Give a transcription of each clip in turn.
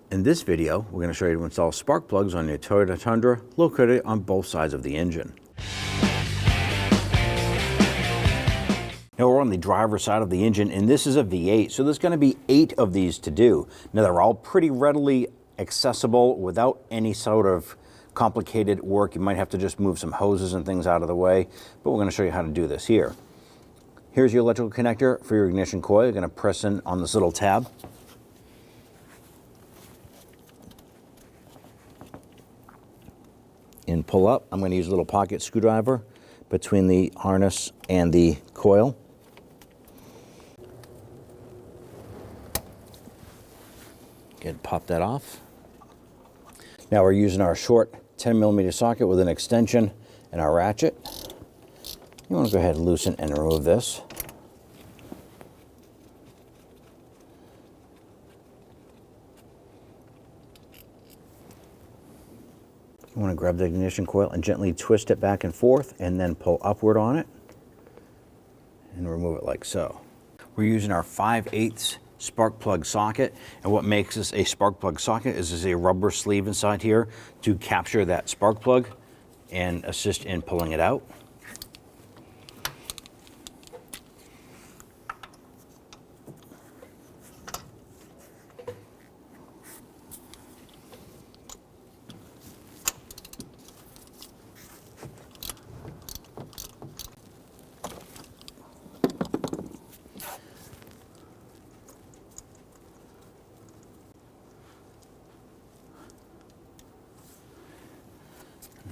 In this video, we're going to show you how to install spark plugs on your Toyota Tundra located on both sides of the engine. Now we're on the driver's side of the engine, and this is a V8, so there's going to be 8 of these to do. Now they're all pretty readily accessible without any sort of complicated work. You might have to just move some hoses and things out of the way, but we're going to show you how to do this here. Here's your electrical connector for your ignition coil. You're going to press in on this little tab. And pull up. I'm going to use a little pocket screwdriver between the harness and the coil. Good, pop that off. Now we're using our short 10mm socket with an extension and our ratchet. You want to go ahead and loosen and remove this. You want to grab the ignition coil and gently twist it back and forth and then pull upward on it and remove it like so. We're using our 5/8 spark plug socket, and what makes this a spark plug socket is there's a rubber sleeve inside here to capture that spark plug and assist in pulling it out.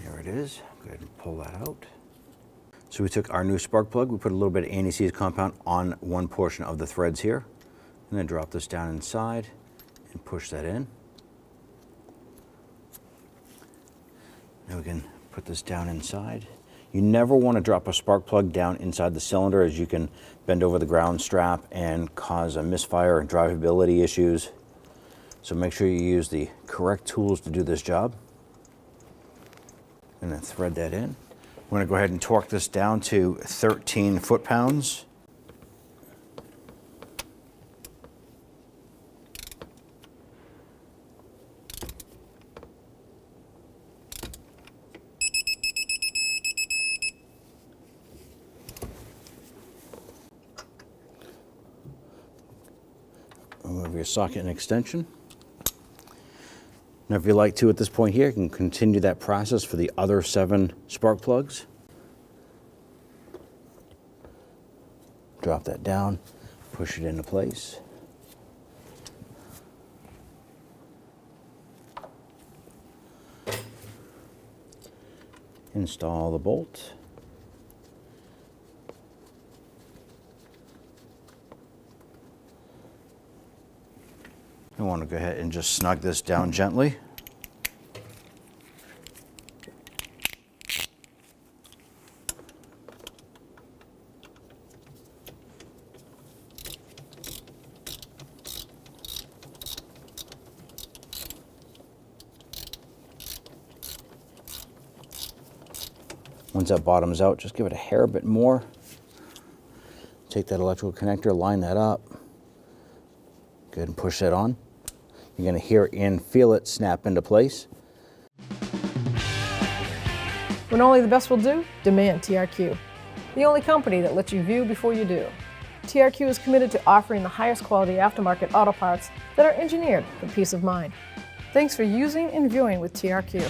There it is. Go ahead and pull that out. So we took our new spark plug, we put a little bit of anti-seize compound on one portion of the threads here, and then drop this down inside and push that in. Now we can put this down inside. You never want to drop a spark plug down inside the cylinder, as you can bend over the ground strap and cause a misfire and drivability issues. So make sure you use the correct tools to do this job. And then thread that in. We're going to go ahead and torque this down to 13 foot-pounds. Remove your socket and extension. Now if you'd like to at this point here, you can continue that process for the other 7 spark plugs. Drop that down, push it into place. Install the bolt. I want to go ahead and just snug this down gently. Once that bottoms out, just give it a hair bit more. Take that electrical connector, line that up. Go ahead and push that on. You're going to hear and feel it snap into place. When only the best will do, demand TRQ. The only company that lets you view before you do. TRQ is committed to offering the highest quality aftermarket auto parts that are engineered for peace of mind. Thanks for using and viewing with TRQ.